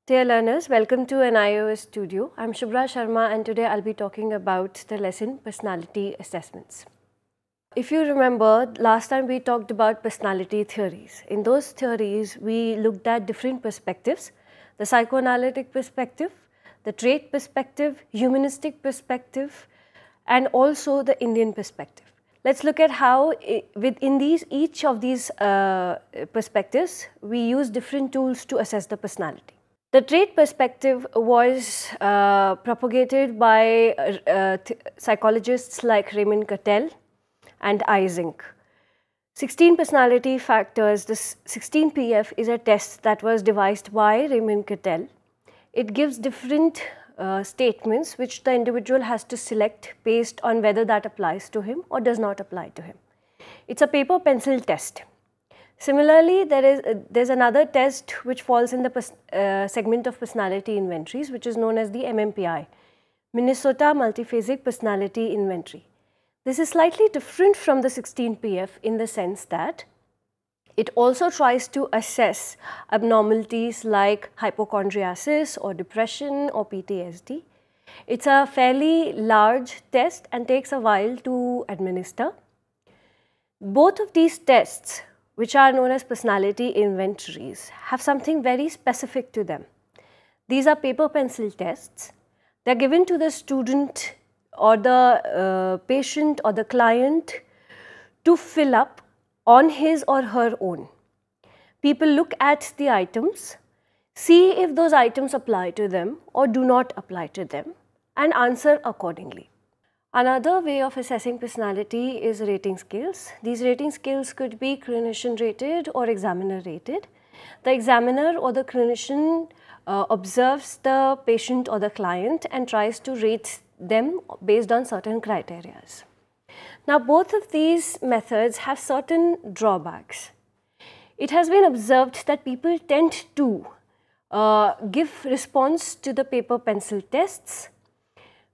Dear learners, welcome to an iOS studio. I'm Shubhra Sharma and today I'll be talking about the lesson Personality Assessments. If you remember, last time we talked about personality theories. In those theories, we looked at different perspectives: the psychoanalytic perspective, the trait perspective, humanistic perspective, and also the Indian perspective. Let's look at how within each of these perspectives, we use different tools to assess the personality. The trait perspective was propagated by psychologists like Raymond Cattell and Eysenck. 16 personality factors, this 16PF is a test that was devised by Raymond Cattell. It gives different statements which the individual has to select based on whether that applies to him or does not apply to him. It's a paper pencil test. Similarly, there's another test which falls in the segment of personality inventories, which is known as the MMPI, Minnesota Multiphasic Personality Inventory. This is slightly different from the 16PF in the sense that it also tries to assess abnormalities like hypochondriasis or depression or PTSD. It's a fairly large test and takes a while to administer. Both of these tests, which are known as personality inventories, have something very specific to them. These are paper pencil tests. They're given to the student or the patient or the client to fill up on his or her own. People look at the items, see if those items apply to them or do not apply to them, and answer accordingly. Another way of assessing personality is rating scales. These rating scales could be clinician rated or examiner rated. The examiner or the clinician observes the patient or the client and tries to rate them based on certain criteria. Now, both of these methods have certain drawbacks. It has been observed that people tend to give response to the paper pencil tests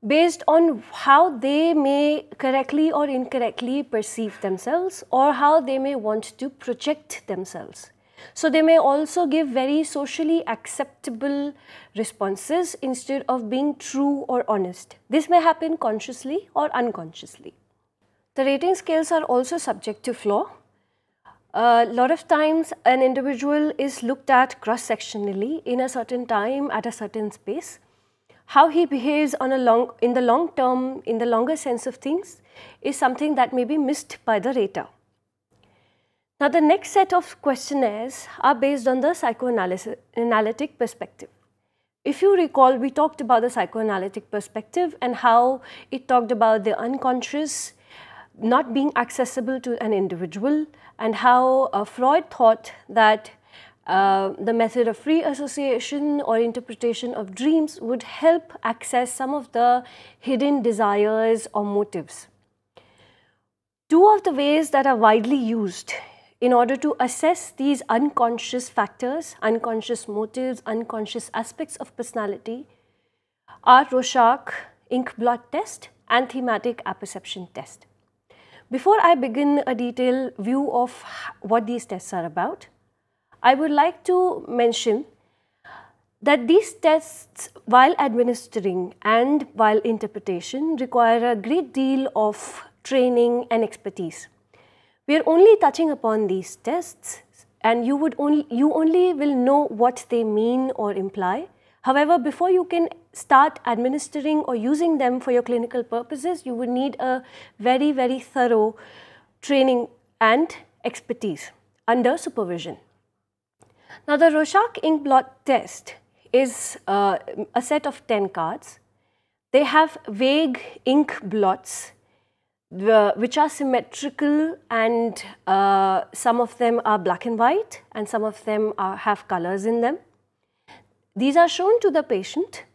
based on how they may correctly or incorrectly perceive themselves or how they may want to project themselves. So they may also give very socially acceptable responses instead of being true or honest. This may happen consciously or unconsciously. The rating scales are also subject to flaw. A lot of times an individual is looked at cross-sectionally in a certain time at a certain space. How he behaves in the long term, in the longer sense of things, is something that may be missed by the rater. Now, the next set of questionnaires are based on the psychoanalytic perspective. If you recall, we talked about the psychoanalytic perspective and how it talked about the unconscious not being accessible to an individual, and how Freud thought that the method of free association or interpretation of dreams would help access some of the hidden desires or motives. Two of the ways that are widely used in order to assess these unconscious factors, unconscious motives, unconscious aspects of personality are Rorschach ink blot test and thematic apperception test. Before I begin a detailed view of what these tests are about, I would like to mention that these tests, while administering and while interpretation, require a great deal of training and expertise. We are only touching upon these tests and you only will know what they mean or imply. However, before you can start administering or using them for your clinical purposes, you would need a very, very thorough training and expertise under supervision. Now, the Rorschach ink blot test is a set of 10 cards. They have vague ink blots which are symmetrical, and some of them are black and white and some of them have colors in them. These are shown to the patient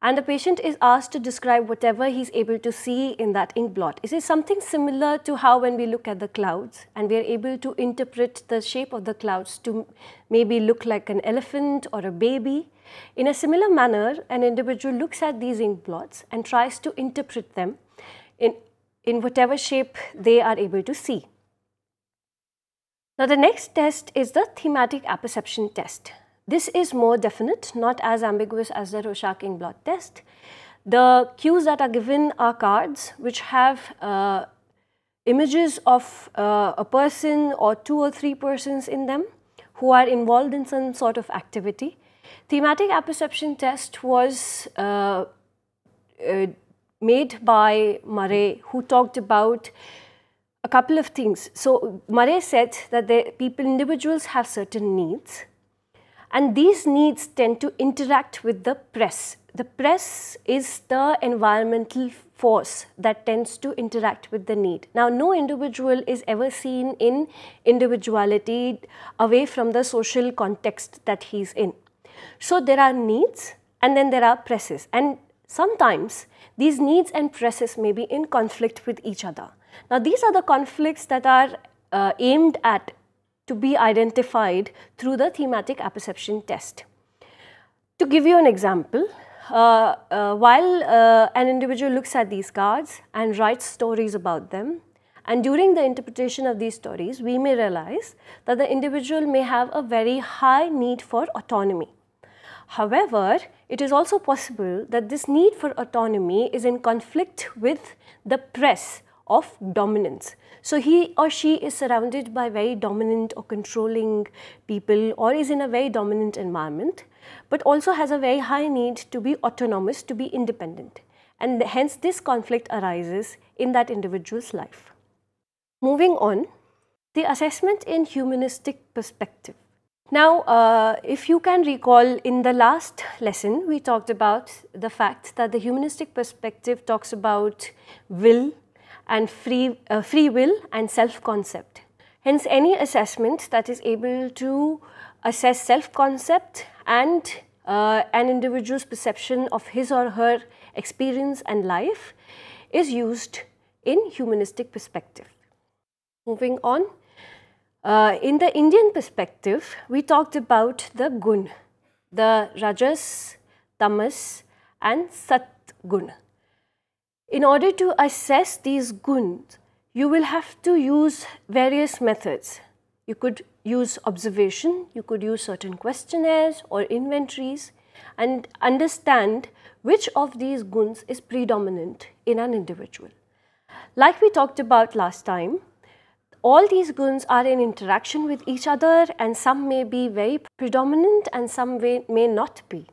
and the patient is asked to describe whatever he's able to see in that ink blot. It is something similar to how when we look at the clouds and we are able to interpret the shape of the clouds to maybe look like an elephant or a baby. In a similar manner, an individual looks at these ink blots and tries to interpret them in whatever shape they are able to see. Now, the next test is the thematic apperception test. This is more definite, not as ambiguous as the Rorschach blot test. The cues that are given are cards which have images of a person or 2 or 3 persons in them who are involved in some sort of activity. Thematic apperception test was made by Murray, who talked about a couple of things. So Murray said that individuals have certain needs, and these needs tend to interact with the press. The press is the environmental force that tends to interact with the need. Now, no individual is ever seen in individuality away from the social context that he's in. So there are needs and then there are presses, and sometimes these needs and presses may be in conflict with each other. Now, these are the conflicts that are aimed at to be identified through the thematic apperception test. To give you an example, while an individual looks at these cards and writes stories about them, and during the interpretation of these stories, we may realize that the individual may have a very high need for autonomy. However, it is also possible that this need for autonomy is in conflict with the press of dominance. So he or she is surrounded by very dominant or controlling people, or is in a very dominant environment, but also has a very high need to be autonomous, to be independent, and hence this conflict arises in that individual's life. Moving on, the assessment in humanistic perspective. Now, if you can recall, in the last lesson we talked about the fact that the humanistic perspective talks about will and free will and self-concept. Hence, any assessment that is able to assess self-concept and an individual's perception of his or her experience and life is used in humanistic perspective. Moving on, in the Indian perspective, we talked about the gun, the rajas, tamas and sat gun. In order to assess these guns, you will have to use various methods. You could use observation, you could use certain questionnaires or inventories, and understand which of these guns is predominant in an individual. Like we talked about last time, all these guns are in interaction with each other, and some may be very predominant and some may not be.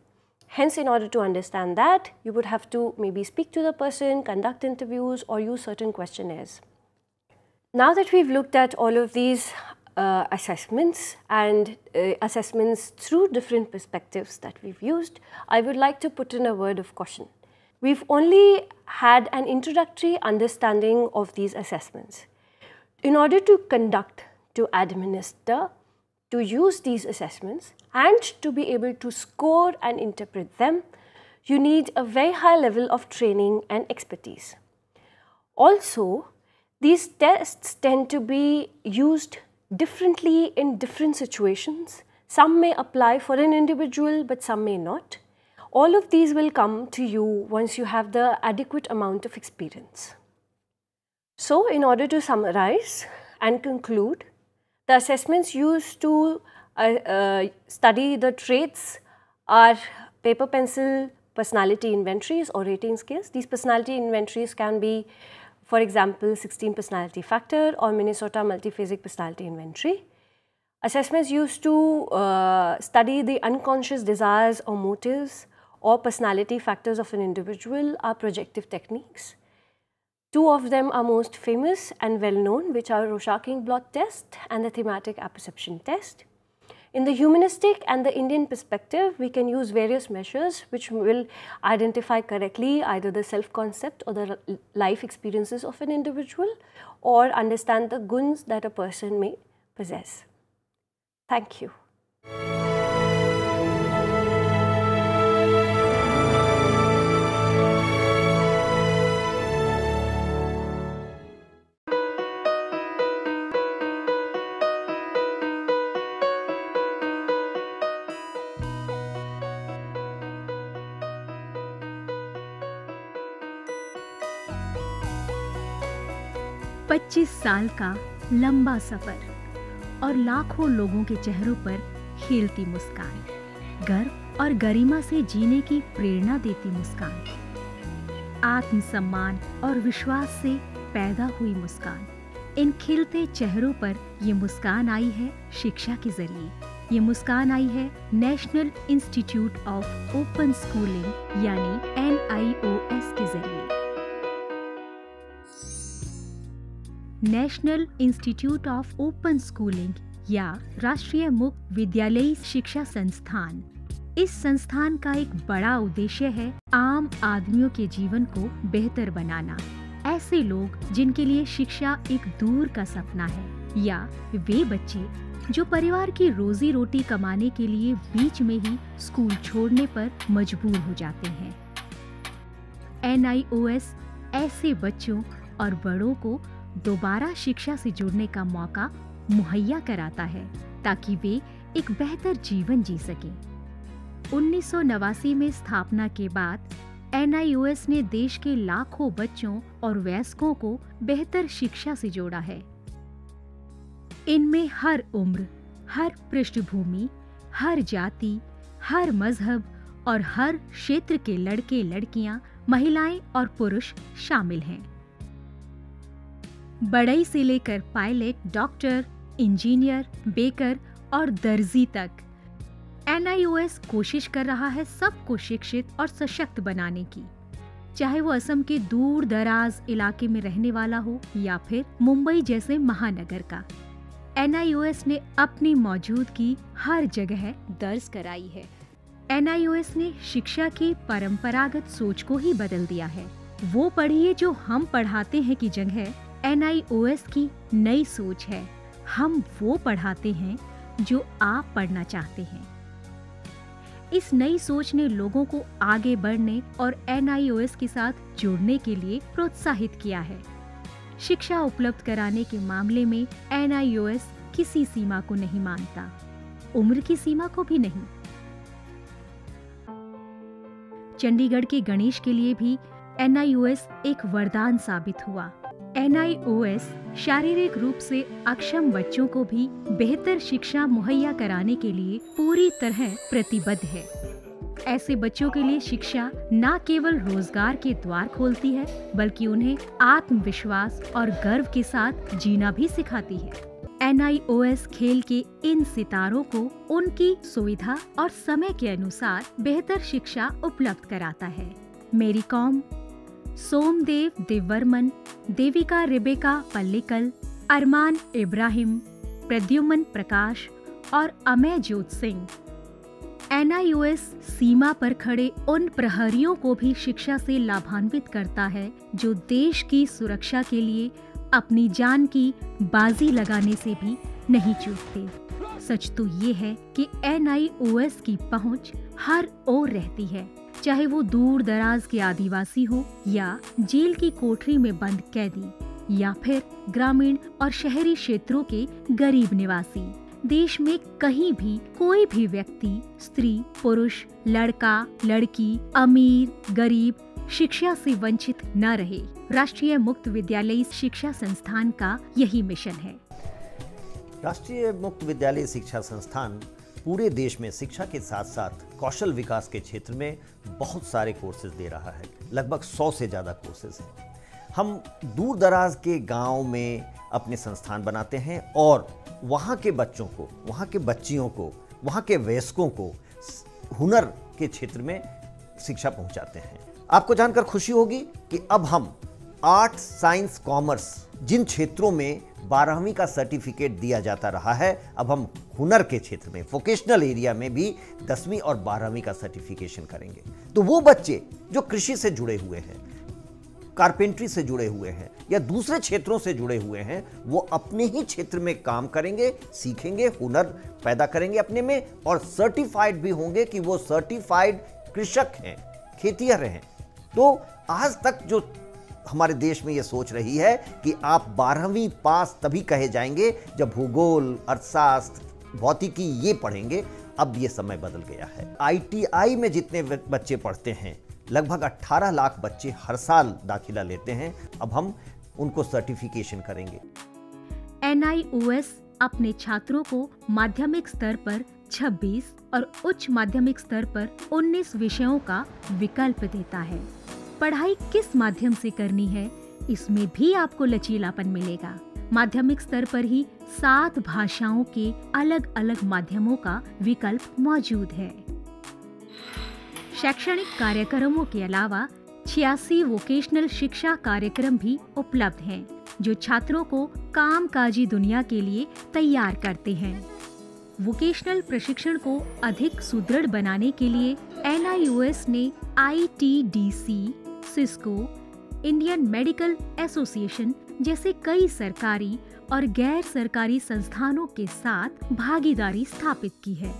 Hence, in order to understand that, you would have to maybe speak to the person, conduct interviews or use certain questionnaires. Now that we've looked at all of these assessments and assessments through different perspectives that we've used, I would like to put in a word of caution. We've only had an introductory understanding of these assessments. In order to conduct, to administer, to use these assessments and to be able to score and interpret them, you need a very high level of training and expertise. Also, these tests tend to be used differently in different situations. Some may apply for an individual, but some may not. All of these will come to you once you have the adequate amount of experience. So, in order to summarize and conclude, the assessments used to study the traits are paper pencil personality inventories or rating scales. These personality inventories can be, for example, 16 personality factor or Minnesota multiphasic personality inventory. Assessments used to study the unconscious desires or motives or personality factors of an individual are projective techniques. Two of them are most famous and well known, which are Rorschach blot test and the thematic apperception test. In the humanistic and the Indian perspective, we can use various measures which will identify correctly either the self-concept or the life experiences of an individual, or understand the guns that a person may possess. Thank you. पच्चीस साल का लंबा सफर और लाखों लोगों के चेहरों पर खिलती मुस्कान। गर्व और गरिमा से जीने की प्रेरणा देती मुस्कान, आत्मसम्मान और विश्वास से पैदा हुई मुस्कान। इन खिलते चेहरों पर ये मुस्कान आई है शिक्षा के जरिए। ये मुस्कान आई है national institute of open schooling यानी NIOS के जरिए। National institute of open schooling या राष्ट्रीय मुक्त विद्यालयी शिक्षा संस्थान, इस संस्थान का एक बड़ा उद्देश्य है आम आदमियों के जीवन को बेहतर बनाना। ऐसे लोग जिनके लिए शिक्षा एक दूर का सपना है, या वे बच्चे जो परिवार की रोजी रोटी कमाने के लिए बीच में ही स्कूल छोड़ने पर मजबूर हो जाते हैं। NIOS ऐसे बच्चों और बड़ों को दोबारा शिक्षा से जुड़ने का मौका मुहैया कराता है ताकि वे एक बेहतर जीवन जी सकें। 1989 में स्थापना के बाद NIOS ने देश के लाखों बच्चों और वयस्कों को बेहतर शिक्षा से जोड़ा है। इनमें हर उम्र, हर पृष्ठभूमि, हर जाति, हर मजहब और हर क्षेत्र के लड़के लड़कियां, महिलाएं और पुरुष शामिल हैं। बढ़ई से लेकर पायलट, डॉक्टर, इंजीनियर, बेकर और दर्जी तक NIOS कोशिश कर रहा है सबको शिक्षित और सशक्त बनाने की, चाहे वो असम के दूर दराज इलाके में रहने वाला हो या फिर मुंबई जैसे महानगर का। NIOS ने अपनी मौजूदगी हर जगह दर्ज कराई है। NIOS ने शिक्षा की परंपरागत सोच को ही बदल दिया है। वो पढ़िए जो हम पढ़ाते हैं की जगह NIOS की नई सोच है, हम वो पढ़ाते हैं जो आप पढ़ना चाहते हैं। इस नई सोच ने लोगों को आगे बढ़ने और NIOS के साथ जुड़ने के लिए प्रोत्साहित किया है। शिक्षा उपलब्ध कराने के मामले में NIOS किसी सीमा को नहीं मानता, उम्र की सीमा को भी नहीं। चंडीगढ़ के गणेश के लिए भी NIOS एक वरदान साबित हुआ। NIOS शारीरिक रूप से अक्षम बच्चों को भी बेहतर शिक्षा मुहैया कराने के लिए पूरी तरह प्रतिबद्ध है। ऐसे बच्चों के लिए शिक्षा न केवल रोजगार के द्वार खोलती है, बल्कि उन्हें आत्मविश्वास और गर्व के साथ जीना भी सिखाती है। NIOS खेल के इन सितारों को उनकी सुविधा और समय के अनुसार बेहतर शिक्षा उपलब्ध कराता है। मेरी कॉम, सोमदेव देववर्मन, देविका रेबेका पल्लिकल, अरमान इब्राहिम, प्रद्युमन प्रकाश और अमयजोत सिंह। NIOS सीमा पर खड़े उन प्रहरियों को भी शिक्षा से लाभान्वित करता है जो देश की सुरक्षा के लिए अपनी जान की बाजी लगाने से भी नहीं चूकते। सच तो ये है कि NIOS की पहुंच हर ओर रहती है, चाहे वो दूर दराज के आदिवासी हो या जेल की कोठरी में बंद कैदी या फिर ग्रामीण और शहरी क्षेत्रों के गरीब निवासी। देश में कहीं भी कोई भी व्यक्ति, स्त्री, पुरुष, लड़का, लड़की, अमीर, गरीब शिक्षा से वंचित न रहे। राष्ट्रीय मुक्त विद्यालयी शिक्षा संस्थान का यही मिशन है। राष्ट्रीय मुक्त विद्यालय शिक्षा संस्थान पूरे देश में शिक्षा के साथ साथ कौशल विकास के क्षेत्र में बहुत सारे कोर्सेज दे रहा है। लगभग 100 से ज़्यादा कोर्सेज हैं। हम दूर दराज के गांव में अपने संस्थान बनाते हैं और वहाँ के बच्चों को, वहाँ के बच्चियों को, वहाँ के वयस्कों को हुनर के क्षेत्र में शिक्षा पहुँचाते हैं। आपको जानकर खुशी होगी कि अब हम आर्ट्स, साइंस, कॉमर्स जिन क्षेत्रों में 12वीं का सर्टिफिकेट दिया जाता रहा है, अब हम हुनर के क्षेत्र में, वोकेशनल एरिया में भी 10वीं और 12वीं का सर्टिफिकेशन करेंगे। तो वो बच्चे जो कृषि से जुड़े हुए हैं, कारपेंट्री से जुड़े हुए हैं या दूसरे क्षेत्रों से जुड़े हुए हैं, वो अपने ही क्षेत्र में काम करेंगे, सीखेंगे, हुनर पैदा करेंगे अपने में और सर्टिफाइड भी होंगे कि वो सर्टिफाइड कृषक हैं, खेतिहर हैं। तो आज तक जो हमारे देश में ये सोच रही है कि आप 12वीं पास तभी कहे जाएंगे जब भूगोल, अर्थशास्त्र, भौतिकी ये पढ़ेंगे, अब ये समय बदल गया है। ITI में जितने बच्चे पढ़ते हैं, लगभग 18 लाख बच्चे हर साल दाखिला लेते हैं। अब हम उनको सर्टिफिकेशन करेंगे। NIOS अपने छात्रों को माध्यमिक स्तर पर 26 और उच्च माध्यमिक स्तर पर 19 विषयों का विकल्प देता है। पढ़ाई किस माध्यम से करनी है, इसमें भी आपको लचीलापन मिलेगा। माध्यमिक स्तर पर ही 7 भाषाओं के अलग अलग माध्यमों का विकल्प मौजूद है। शैक्षणिक कार्यक्रमों के अलावा 86 वोकेशनल शिक्षा कार्यक्रम भी उपलब्ध हैं, जो छात्रों को कामकाजी दुनिया के लिए तैयार करते हैं। वोकेशनल प्रशिक्षण को अधिक सुदृढ़ बनाने के लिए NIOS ने ITDC, Cisco, Indian medical association जैसे कई सरकारी और गैर सरकारी संस्थानों के साथ भागीदारी स्थापित की है।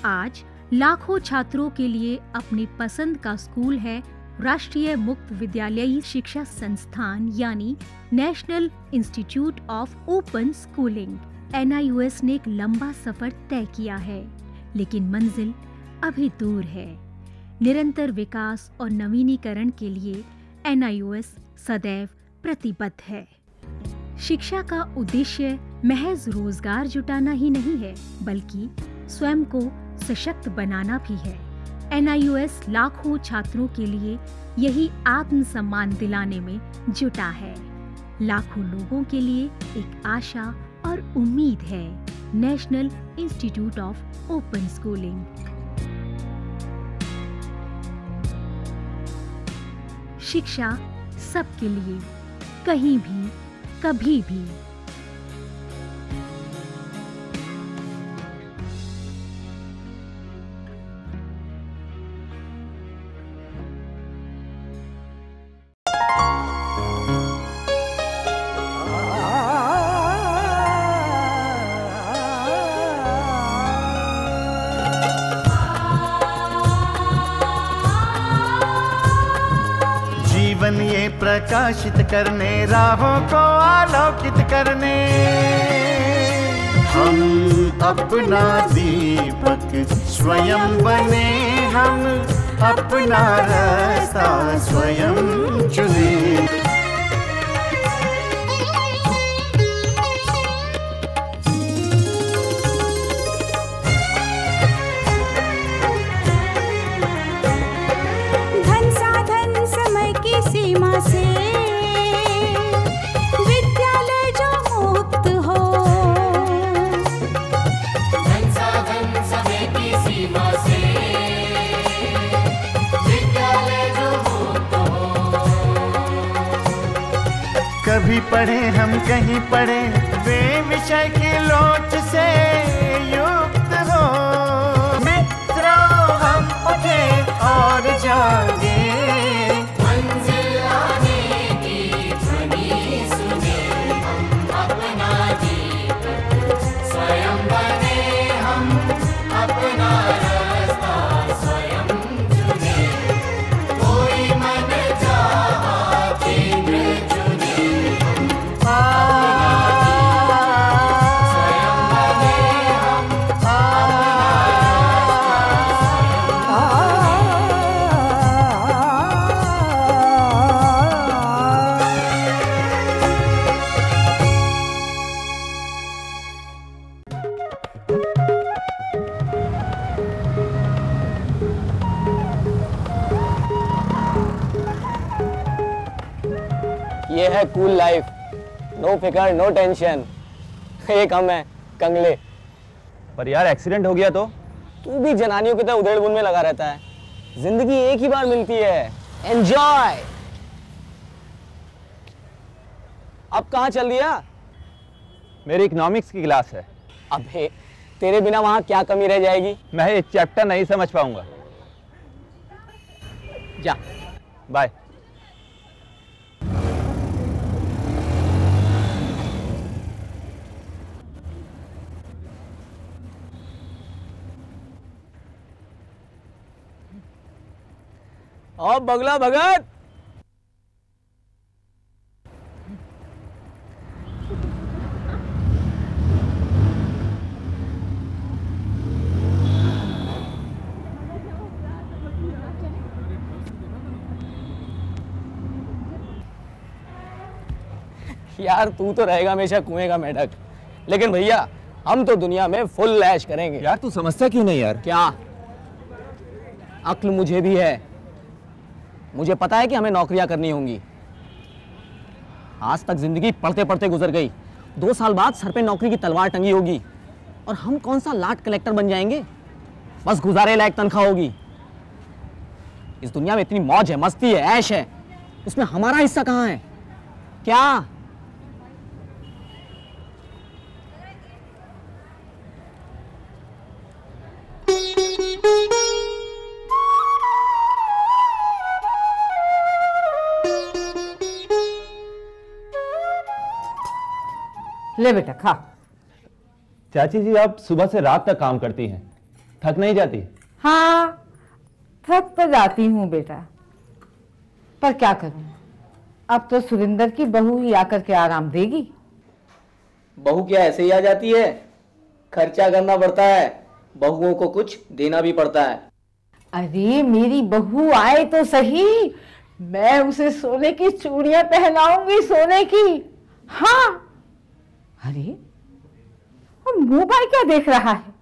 आज लाखों छात्रों के लिए अपनी पसंद का स्कूल है राष्ट्रीय मुक्त विद्यालयी शिक्षा संस्थान यानी national institute of open schooling. NIOS ने एक लंबा सफर तय किया है, लेकिन मंजिल अभी दूर है। निरंतर विकास और नवीनीकरण के लिए NIOS सदैव प्रतिबद्ध है। शिक्षा का उद्देश्य महज रोजगार जुटाना ही नहीं है, बल्कि स्वयं को सशक्त बनाना भी है। NIOS लाखों छात्रों के लिए यही आत्मसम्मान दिलाने में जुटा है। लाखों लोगों के लिए एक आशा और उम्मीद है। National institute of open schooling. शिक्षा सबके लिए, कहीं भी, कभी भी। जीवन ये प्रकाशित करने, राहों को आलोकित करने, हम अपना दीपक स्वयं बने, हम अपना रास्ता स्वयं चुने। सीमा से विद्यालय जो मुक्त हो, संसाधन समय की सीमा से विद्यालय जो मुक्त हो। कभी पढ़े हम कहीं पढ़े, वे विषय की लोच से युक्त हो। मित्रों हम उठे और जागे, ये है कूल लाइफ, नो फिकर नो टेंशन। एक हम है कंगले। पर यार एक्सीडेंट हो गया तो? तू भी जनानियों की तरह उधेड़-बुन में लगा रहता है। जिंदगी एक ही बार मिलती है, एंजॉय। अब कहाँ चल दिया? मेरी इकोनॉमिक्स की क्लास है। अबे तेरे बिना वहाँ क्या कमी रह जाएगी? मैं ये चैप्टर नहीं समझ पाऊंगा। जा बाय। और बगला भगत। यार तू तो रहेगा हमेशा कुएं का मेढक, लेकिन भैया हम तो दुनिया में फुल ऐश करेंगे। यार तू समझता क्यों नहीं यार? क्या? अक्ल मुझे भी है, मुझे पता है कि हमें नौकरियां करनी होंगी। आज तक जिंदगी पढ़ते पढ़ते गुजर गई, 2 साल बाद सर पे नौकरी की तलवार टंगी होगी और हम कौन सा लाट कलेक्टर बन जाएंगे, बस गुजारे लायक तनख्वाह होगी। इस दुनिया में इतनी मौज है, मस्ती है, ऐश है, उसमें हमारा हिस्सा कहाँ है? क्या? ले बेटा खा। चाची जी आप सुबह से रात तक काम करती हैं, थक नहीं जाती? हाँ थक तो जाती हूँ बेटा, पर क्या करूँ, अब तो सुरिंदर की बहू ही आकर के आराम देगी। बहू क्या ऐसे ही आ जाती है? खर्चा करना पड़ता है, बहुओं को कुछ देना भी पड़ता है। अरे मेरी बहू आए तो सही, मैं उसे सोने की चूड़ियां पहनाऊंगी, सोने की। हाँ अरे मोबाइल क्या देख रहा है?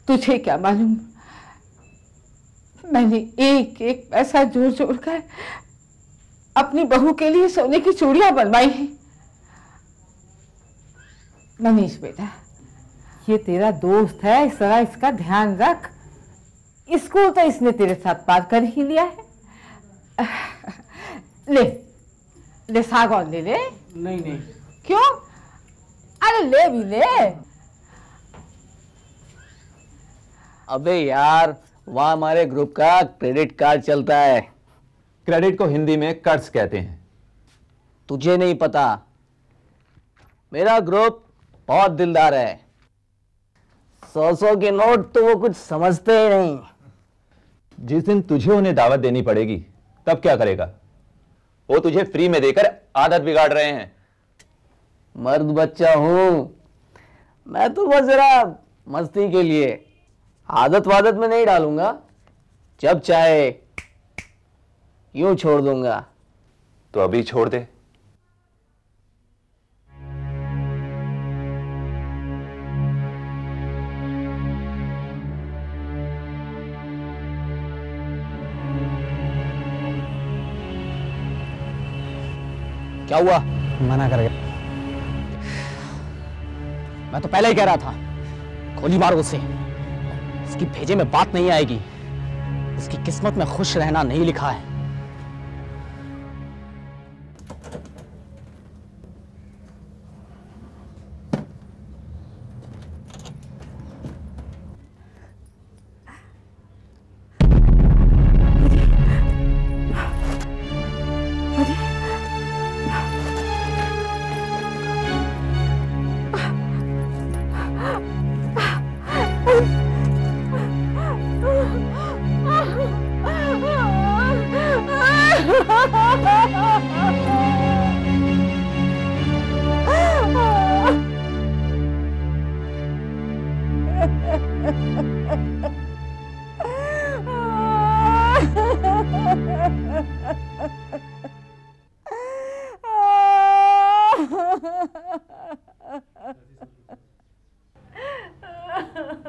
तुझे क्या मालूम, मैंने एक एक पैसा जोड़ जोड़ कर अपनी बहू के लिए सोने की चूड़ियां बनवाई हैं। मनीष बेटा, ये तेरा दोस्त है, इस तरह इसका ध्यान रख। स्कूल तो इसने तेरे साथ पार कर ही लिया है। ले ले सागौन ले ले। नहीं नहीं। क्यों? अरे ले भी ले। अबे यार, वहाँ हमारे ग्रुप का क्रेडिट कार्ड चलता है। क्रेडिट को हिंदी में कर्ज कहते हैं। तुझे नहीं पता, मेरा ग्रुप बहुत दिलदार है। 100 के नोट तो वो कुछ समझते ही नहीं। जिस दिन तुझे उन्हें दावत देनी पड़ेगी तब क्या करेगा? वो तुझे फ्री में देकर आदत बिगाड़ रहे हैं। मर्द बच्चा हूं मैं, तो बस जरा मस्ती के लिए, आदत वादत में नहीं डालूंगा, जब चाहे यूं छोड़ दूंगा। तो अभी छोड़ दे। क्या हुआ? मना कर गया। मैं तो पहले ही कह रहा था, गोली मारो उसे, उसकी भेजे में बात नहीं आएगी, उसकी किस्मत में खुश रहना नहीं लिखा है।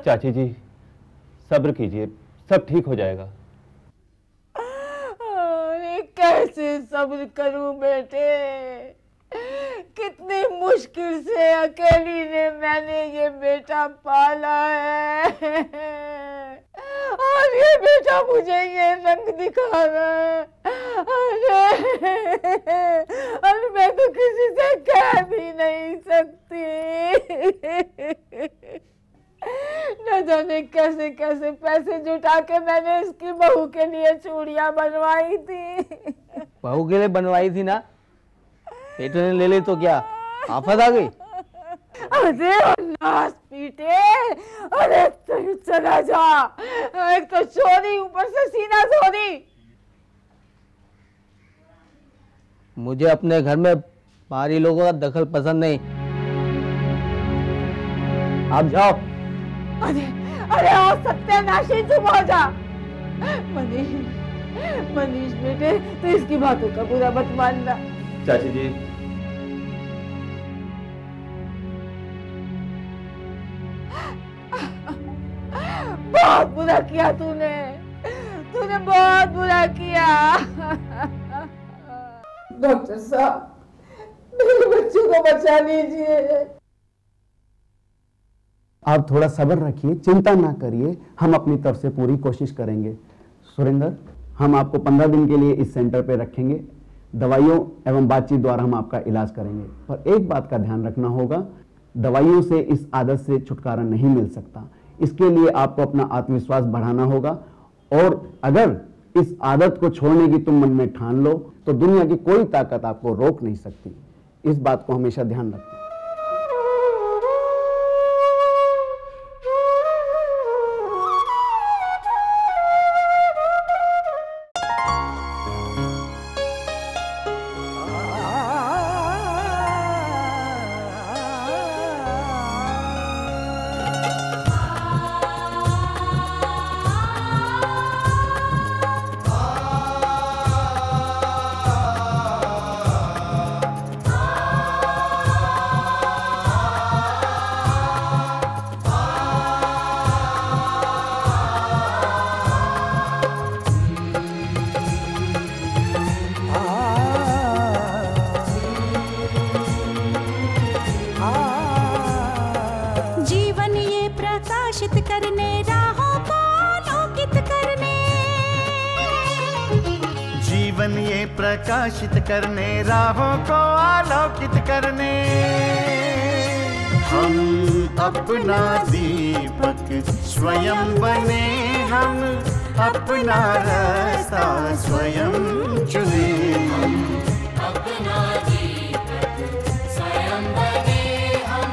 चाची जी सब्र कीजिए, सब ठीक हो जाएगा। अरे कैसे सब्र करूं बेटे, कितनी मुश्किल से अकेली ने मैंने ये बेटा पाला है, और ये बेटा मुझे ये रंग दिखा रहा है। अरे मैं तो किसी से कह भी नहीं सकती। न जाने कैसे कैसे पैसे जुटा के मैंने इसकी बहू के लिए चूड़ियां बनवाई थी। बहू के लिए बनवाई थी ना, बेटे ने ले ली तो क्या आफत आ गई? अरे नाश पीटे, अरे तू चला जा, एक तो चोरी ऊपर से सीना चोरी। मुझे अपने घर में बाहरी लोगों का दखल पसंद नहीं, आप जाओ। अरे अरे और सत्यानाशी, चुप हो जा। मनीष बेटे, तू इसकी बातों का बुरा मत मानना। चाची जी बहुत बुरा किया तूने बहुत बुरा किया। डॉक्टर साहब, मेरे बच्चों को बचा लीजिए। आप थोड़ा सब्र रखिए, चिंता ना करिए, हम अपनी तरफ से पूरी कोशिश करेंगे। सुरेंद्र, हम आपको 15 दिन के लिए इस सेंटर पे रखेंगे। दवाइयों एवं बातचीत द्वारा हम आपका इलाज करेंगे, पर एक बात का ध्यान रखना होगा, दवाइयों से इस आदत से छुटकारा नहीं मिल सकता। इसके लिए आपको अपना आत्मविश्वास बढ़ाना होगा, और अगर इस आदत को छोड़ने की तुम मन में ठान लो तो दुनिया की कोई ताकत आपको रोक नहीं सकती। इस बात को हमेशा ध्यान रखना। प्रकाशित करने, राहों को आलोकित करने, हम अपना दीपक स्वयं बने, हम अपना रास्ता स्वयं चुने। हम अपना दीपक स्वयं बने, हम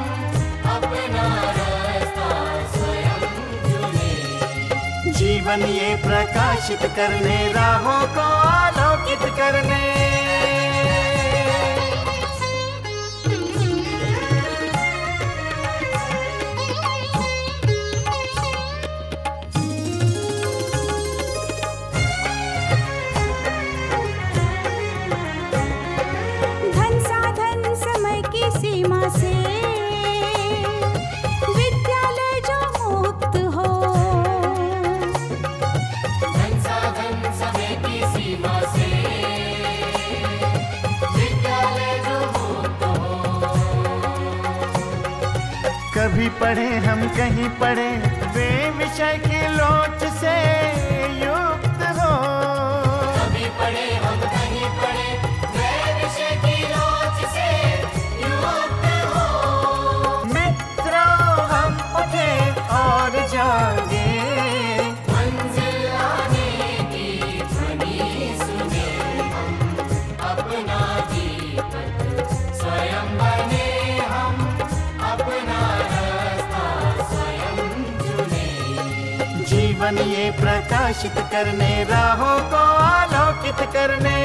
अपना रास्ता स्वयं चुने। जीवन ये प्रकाशित करने, राहों को आलोकित करने। धन साधन समय की सीमा से विद्यालय जो मुक्त हो, धन साधन समय की सीमा से विद्यालय जो मुक्त हो। कभी पढ़े हम कहीं पढ़े, वे विषय की लोच से युक्त हो। कभी पढ़े हम कहीं पढ़े, वे विषय की लोच से युक्त हो। मित्रों हम उठे और जागे, मंजिल आने की ध्वनि सुने। हम अपना दीपक स्वयं बने, हम अपना रास्ता स्वयं चुने। जीवन ये प्रकाशित करने, राहों को आलोकित करने।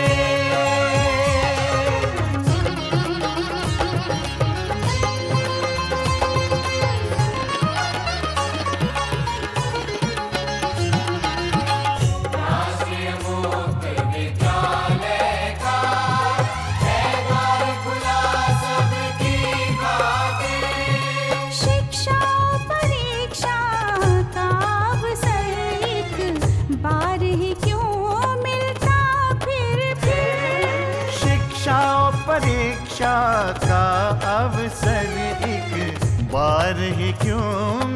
राष्ट्रीय मुक्त विद्यालय का है द्वार खुला सबकी खातिर। शिक्षा परीक्षा का अवसर एक बार ही क्यों मिलता फिर। शिक्षा और परीक्षा का अवसर एक बार ही क्यों